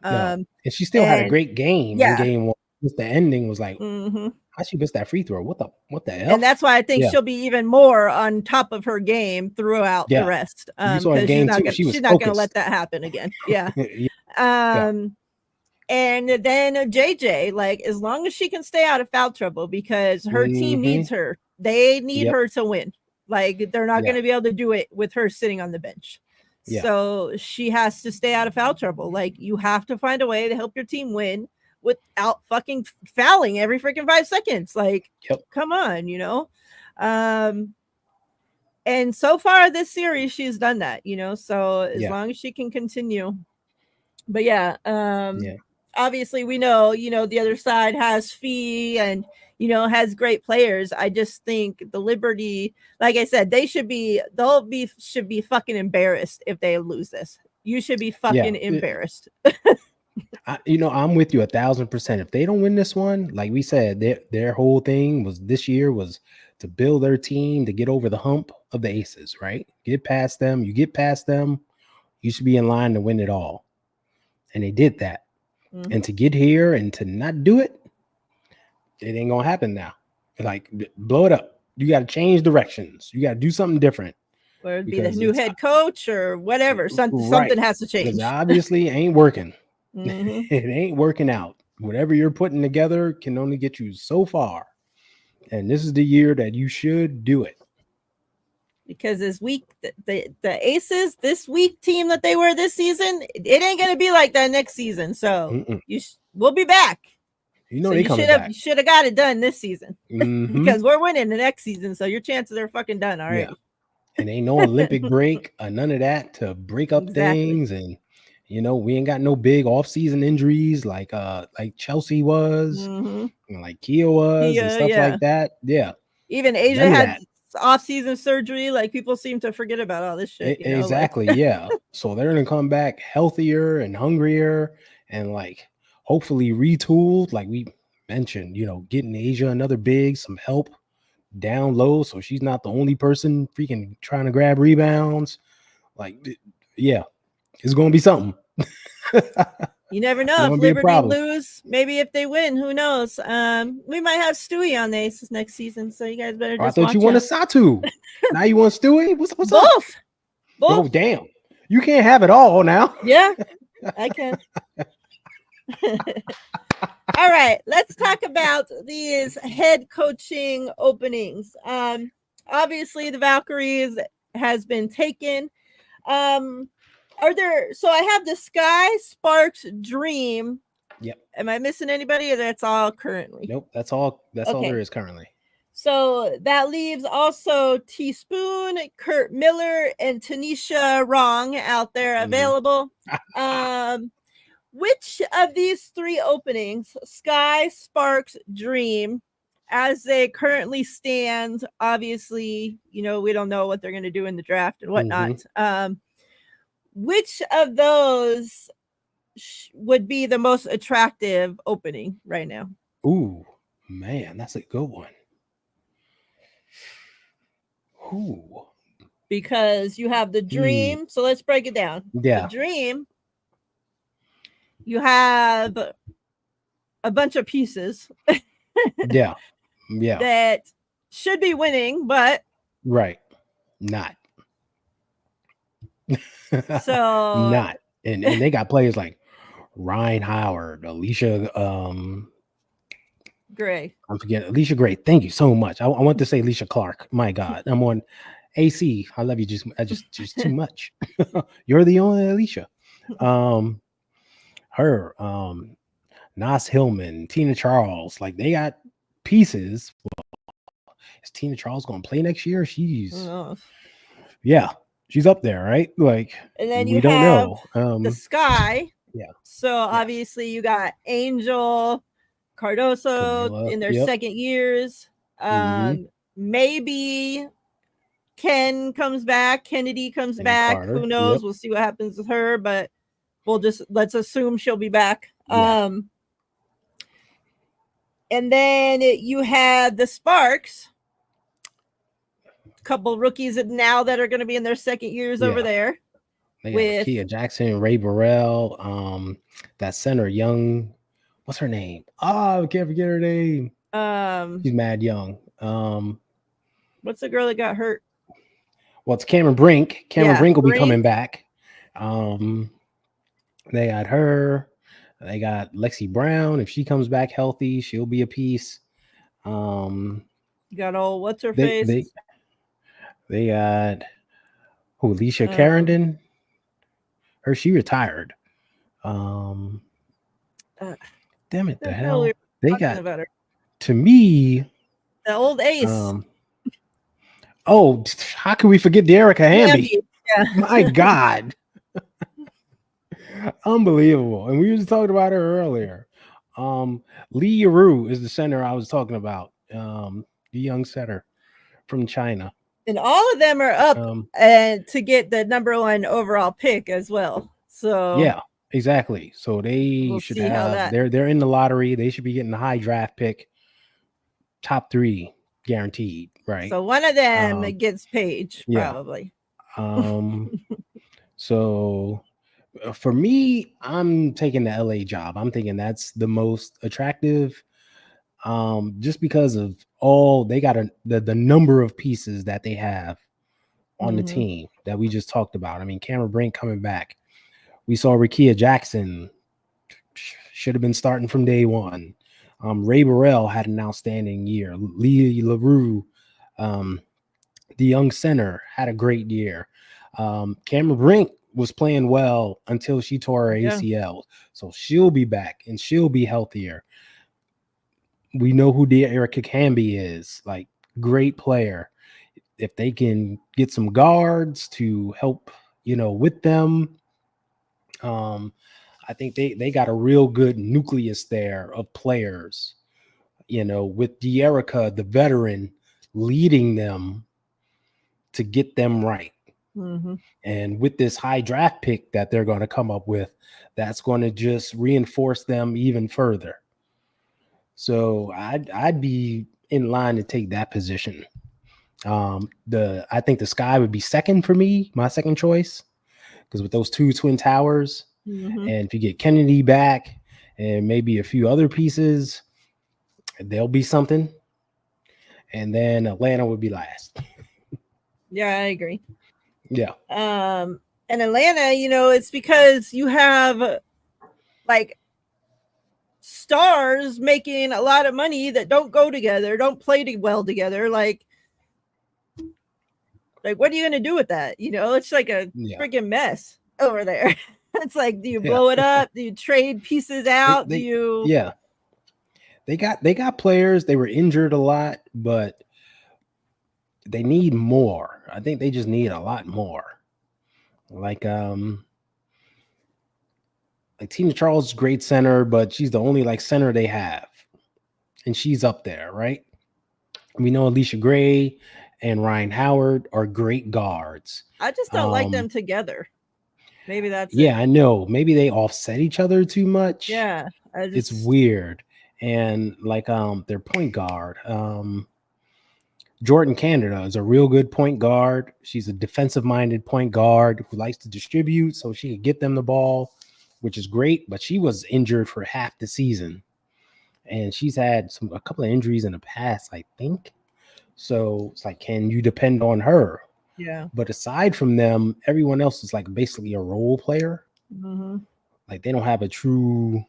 and she still had a great game in game 1. Just the ending was like how she missed that free throw. What the hell? And that's why I think she'll be even more on top of her game throughout the rest. Because she's not gonna let that happen again. Yeah. And then JJ, like as long as she can stay out of foul trouble, because her team needs her. They need her to win. Like they're not gonna be able to do it with her sitting on the bench. So she has to stay out of foul trouble. Like you have to find a way to help your team win without fucking fouling every freaking 5 seconds. Like, come on, and so far this series, she's done that, so as long as she can continue. But obviously we know, the other side has Fee and, has great players. I just think the Liberty, like I said, should be fucking embarrassed if they lose this. You should be fucking embarrassed. I'm with you 1,000%. If they don't win this one, like we said, their whole thing was this year was to build their team to get over the hump of the Aces, right? Get past them. You get past them, you should be in line to win it all. And they did that. And to get here and to not do it, it ain't gonna happen now. Like blow it up. You got to change directions. You got to do something different. Or it'd be the new head coach or whatever. Something has to change. Because obviously it ain't working. It ain't working out. Whatever you're putting together can only get you so far. And this is the year that you should do it. Because this week, the Aces, this week team that they were this season, it ain't going to be like that next season. So we'll be back. They coming back. You should have got it done this season because we're winning the next season. So your chances are fucking done already. Yeah. And ain't no Olympic break, none of that to break up things. And we ain't got no big off-season injuries like Chelsea was, like Kia was, and stuff like that. Yeah. Even Asia had off-season surgery. Like people seem to forget about all this shit. You know, Exactly. Yeah. So they're gonna come back healthier and hungrier and like hopefully retooled. Like we mentioned, getting Asia another big, some help down low, so she's not the only person freaking trying to grab rebounds. Like, yeah, it's gonna be something. You never know. If Liberty lose, maybe if they win, who knows? We might have Stewie on the Aces next season, so you guys better just. I thought you wanted Satu. Now you want Stewie? What's both? Up? Both. Oh damn! You can't have it all now. Yeah, I can. All right, let's talk about these head coaching openings. Obviously, the Valkyries has been taken. Are there? So I have the Sky Sparks Dream. Yep. Am I missing anybody, or that's all currently? Nope. That's all. That's all there is currently. So that leaves also Teaspoon, Kurt Miller, and Tanisha Wrong out there available. Which of these three openings, Sky, Sparks, Dream, as they currently stand, obviously, we don't know what they're going to do in the draft and whatnot. Which of those would be the most attractive opening right now? Ooh, man, that's a good one. Ooh. Because you have the Dream. So let's break it down. Yeah. The Dream, you have a bunch of pieces. Yeah. That should be winning, but not. So not. And they got players like Ryan Howard, Alicia Gray. I'm forgetting Alicia Gray. Thank you so much. I want to say Alicia Clark. My God, I'm on AC. I love you just too much. You're the only Alicia. Her, Nas Hillman, Tina Charles. Like they got pieces. Well, is Tina Charles going to play next year? She's up there, right? Like, and then we don't know. The Sky. Yeah. So obviously you got Angel, Cardoso Camilla, in their second years. Maybe Ken comes back, Kennedy comes back. Carter. Who knows? We'll see what happens with her, but let's assume she'll be back. And then you had the Sparks, a couple rookies now that are going to be in their second years over there. They got Kia Jackson, Ray Burrell, that center, young. What's her name? Oh, I can't forget her name. She's mad young. What's the girl that got hurt? Well, it's Cameron Brink. Brink will be coming back. They got her. They got Lexi Brown. If she comes back healthy, she'll be a piece. You got what's her face? They got Alicia Carrington. She retired. Damn it, the hell. They got her. To me, the old ace. How can we forget Erica Hamby? Yeah. My God. Unbelievable. And we were just talking about her earlier. Lee Yaru is the center I was talking about. The young center from China. And all of them are up and to get the #1 overall pick as well. So yeah, exactly. So they should have they're in the lottery. They should be getting the high draft pick. Top 3 guaranteed, right? So one of them gets Paige, probably. So for me, I'm taking the LA job. I'm thinking that's the most attractive. Just because of they got the number of pieces that they have on the team that we just talked about. I mean, Cameron Brink coming back. We saw Rikia Jackson should have been starting from day one. Ray Burrell had an outstanding year. Lee LaRue, the young center, had a great year. Cameron Brink was playing well until she tore her ACL. So she'll be back and she'll be healthier. We know who Erica Hamby is, like great player. If they can get some guards to help, with them, I think they got a real good nucleus there of players, with Erica, the veteran, leading them, to get them right. Mm-hmm. And with this high draft pick that they're going to come up with, that's going to just reinforce them even further. So I'd be in line to take that position. I think the Sky would be second for me, my second choice, because with those two twin towers, Mm-hmm. and if you get Kennedy back and maybe a few other pieces, there'll be something. And then Atlanta would be last. Yeah, I agree. Yeah. And Atlanta, it's because you have like stars making a lot of money that don't go together, don't play well together. Like what are you gonna do with that? It's like a freaking mess over there. It's like, do you blow it up? Do you trade pieces out? Yeah. They got players. They were injured a lot, but they need more. I think they just need a lot more. Like Tina Charles is a great center, but she's the only like center they have. And she's up there, right? We know Alicia Gray and Ryan Howard are great guards. I just don't like them together. Maybe that's it. I know. Maybe they offset each other too much. Yeah. It's weird. And like their point guard, Jordan Canada is a real good point guard. She's a defensive-minded point guard who likes to distribute so she could get them the ball, which is great. But she was injured for half the season. And she's had a couple of injuries in the past, I think. So it's like, can you depend on her? Yeah. But aside from them, everyone else is like basically a role player. Mm-hmm. Like they don't have a true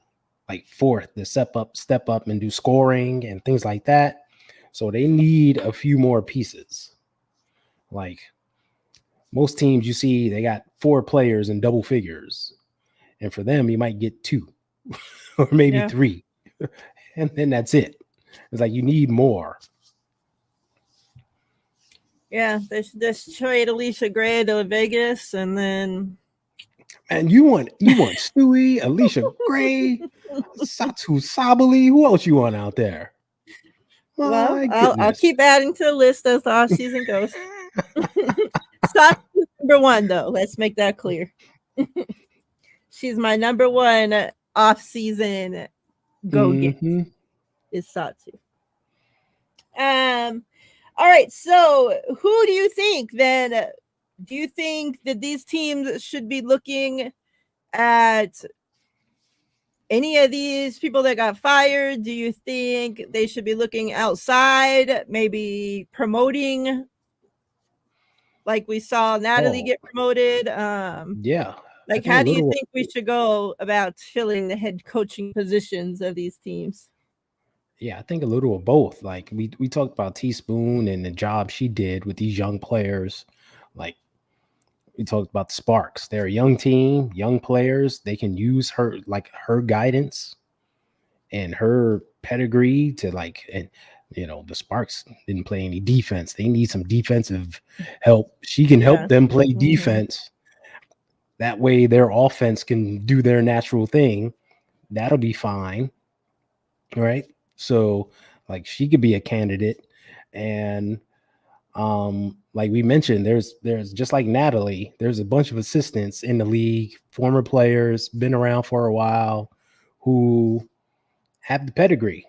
like fourth to step up and do scoring and things like that. So they need a few more pieces. Like most teams you see, they got 4 players in double figures. And for them, you might get 2 or maybe 3. And then that's it. It's like you need more. Yeah, they should just trade Alicia Gray to Vegas, and then. And you want Stewie, Alicia Gray, Satu Sabali. Who else you want out there? Well, I'll keep adding to the list as the off season goes. Satu's number 1, though. Let's make that clear. She's my number 1 off season get is Satu. All right, so who do you think then? Do you think that these teams should be looking at any of these people that got fired? Do you think they should be looking outside, maybe promoting, like we saw Natalie get promoted? Yeah. Like, how do you think we should go about filling the head coaching positions of these teams? Yeah, I think a little of both. Like we talked about Teaspoon and the job she did with these young players. Like we talked about the Sparks. They're a young team, young players. They can use her guidance and her pedigree to and the Sparks didn't play any defense. They need some defensive help. She can help them play defense. That way their offense can do their natural thing. That'll be fine. Right? So like she could be a candidate. And like we mentioned, there's just like Natalie, there's a bunch of assistants in the league, former players, been around for a while, who have the pedigree.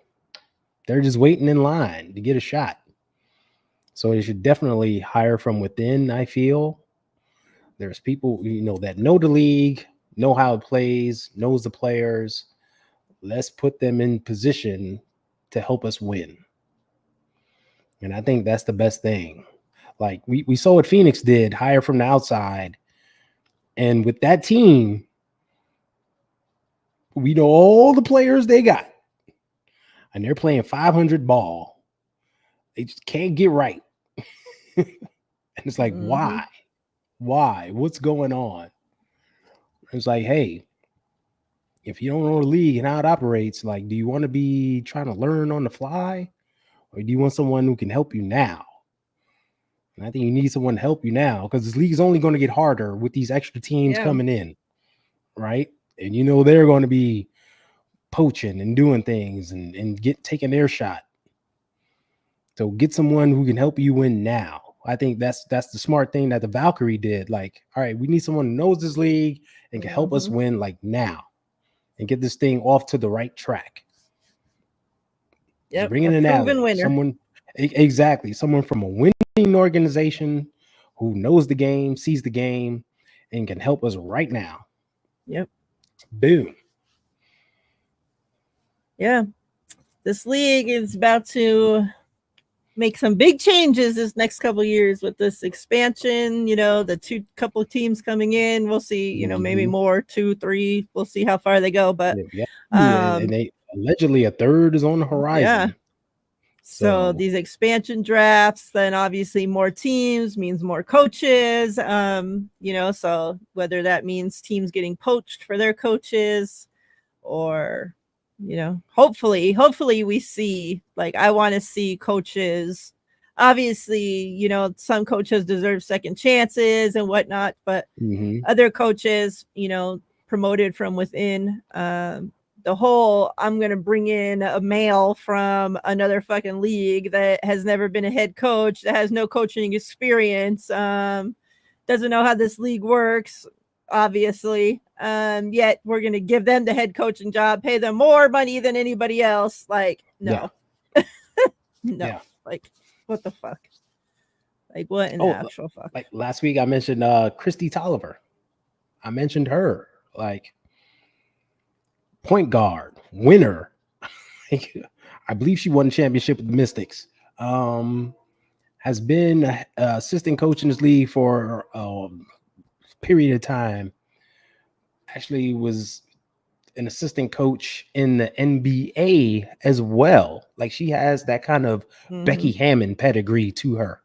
They're just waiting in line to get a shot. So they should definitely hire from within, I feel. There's people, that know the league, know how it plays, knows the players. Let's put them in position to help us win. And I think that's the best thing. Like we saw what Phoenix did, hire from the outside. And with that team, we know all the players they got. And they're playing 500 ball. They just can't get right. And it's like, why? Why? What's going on? It's like, hey, if you don't know the league and how it operates, like, do you want to be trying to learn on the fly? Or do you want someone who can help you now? And I think you need someone to help you now because this league is only going to get harder with these extra teams coming in, right? And they're going to be poaching and doing things and taking their shot. So get someone who can help you win now. I think that's the smart thing that the Valkyrie did. Like, all right, we need someone who knows this league and can help us win like now and get this thing off to the right track. Yep, Bring in a an proven alley, winner. someone exactly, someone from a winning organization who knows the game, sees the game, and can help us right now. Yep. Boom. Yeah. This league is about to make some big changes this next couple of years with this expansion, the couple of teams coming in. We'll see, maybe more, 2, 3. We'll see how far they go. But and they allegedly a third is on the horizon. Yeah. So these expansion drafts, then obviously more teams means more coaches. So whether that means teams getting poached for their coaches or hopefully we see, like, I want to see coaches, obviously, some coaches deserve second chances and whatnot, but other coaches, promoted from within, the whole, I'm going to bring in a male from another fucking league that has never been a head coach, that has no coaching experience, doesn't know how this league works, obviously. Yet we're going to give them the head coaching job, pay them more money than anybody else. Like, no. Yeah. No. Yeah. Like, what the fuck? Like, what in the actual fuck? Like last week I mentioned Christy Tolliver. I mentioned her. Like, point guard, winner. I believe she won the championship with the Mystics. Has been an assistant coach in this league for a period of time. Actually was an assistant coach in the NBA as well. Like, she has that kind of Becky Hammond pedigree to her.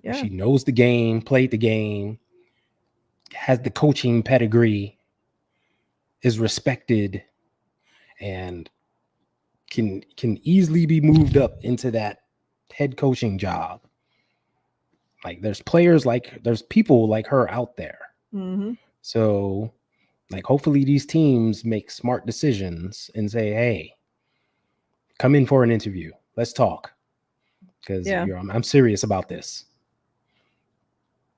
Yeah. She knows the game, played the game, has the coaching pedigree, is respected, and can easily be moved up into that head coaching job. Like, there's people like her out there. So, like, hopefully these teams make smart decisions and say, hey, come in for an interview. Let's talk. Because I'm serious about this.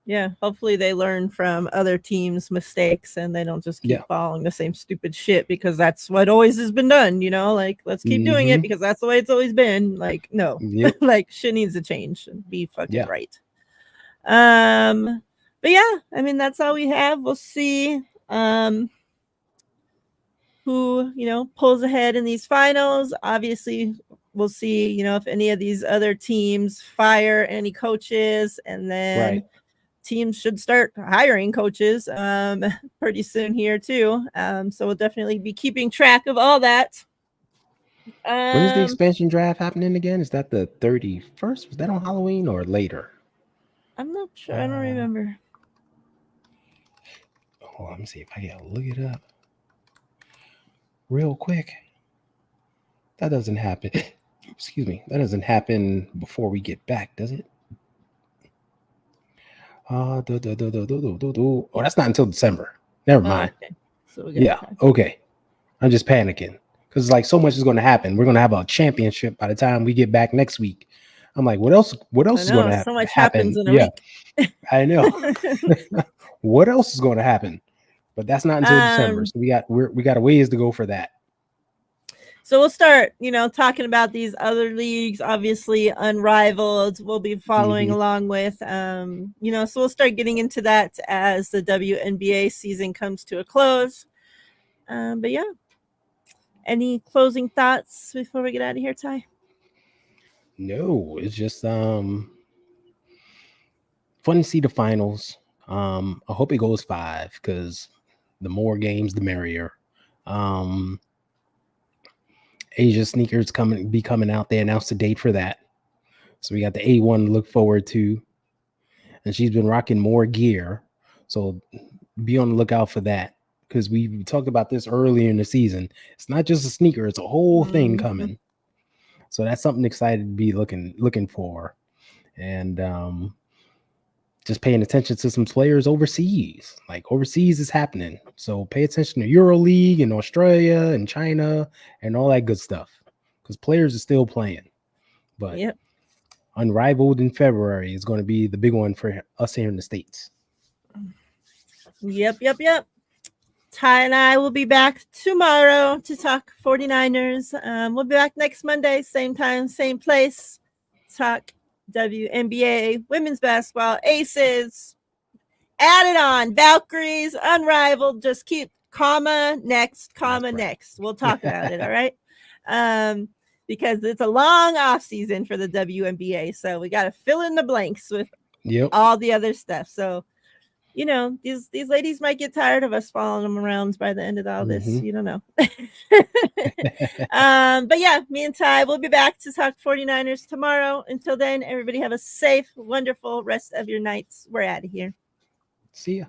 Yeah, hopefully they learn from other teams' mistakes and they don't just keep following the same stupid shit, because that's what always has been done, like, let's keep doing it because that's the way it's always been. Like, no. Like, shit needs to change and be fucking right. But yeah, I mean, that's all we have. We'll see who, pulls ahead in these finals. Obviously, we'll see, if any of these other teams fire any coaches, and then teams should start hiring coaches pretty soon here too. So we'll definitely be keeping track of all that. When is the expansion draft happening again? Is that the 31st? Was that on Halloween or later? I'm not sure. I don't remember. Oh, let me see if I can look it up real quick. That doesn't happen. Excuse me. That doesn't happen before we get back, does it? Oh, that's not until December. Never mind. Okay. So we got time. Okay. I'm just panicking because, like, so much is going to happen. We're going to have a championship by the time we get back next week. I'm like, what else? What else is going to happen? So much happens in a week. I know. What else is going to happen? But that's not until December. So we got a ways to go for that. So we'll start, talking about these other leagues, obviously unrivaled. We'll be following along with, so we'll start getting into that as the WNBA season comes to a close. But yeah, any closing thoughts before we get out of here, Ty? No, it's just fun to see the finals. I hope it goes 5 because the more games, the merrier. Asia sneakers coming out. They announced a date for that, so we got the A1 to look forward to, and she's been rocking more gear, so be on the lookout for that, because we talked about this earlier in the season. It's not just a sneaker, it's a whole thing coming, so that's something excited to be looking for. And just paying attention to some players overseas. Like, overseas is happening. So pay attention to EuroLeague and Australia and China and all that good stuff, because players are still playing. But Unrivaled in February is going to be the big one for us here in the States. Yep. Ty and I will be back tomorrow to talk 49ers. We'll be back next Monday, same time, same place. Talk WNBA, women's basketball, aces. Add it on. Valkyries, unrivaled. Just keep next. We'll talk about it. All right. Because it's a long off season for the WNBA. So we got to fill in the blanks with all the other stuff. So, these ladies might get tired of us following them around by the end of all this. You don't know. But yeah, me and Ty will be back to talk 49ers tomorrow. Until then, everybody have a safe, wonderful rest of your nights. We're out of here. See ya.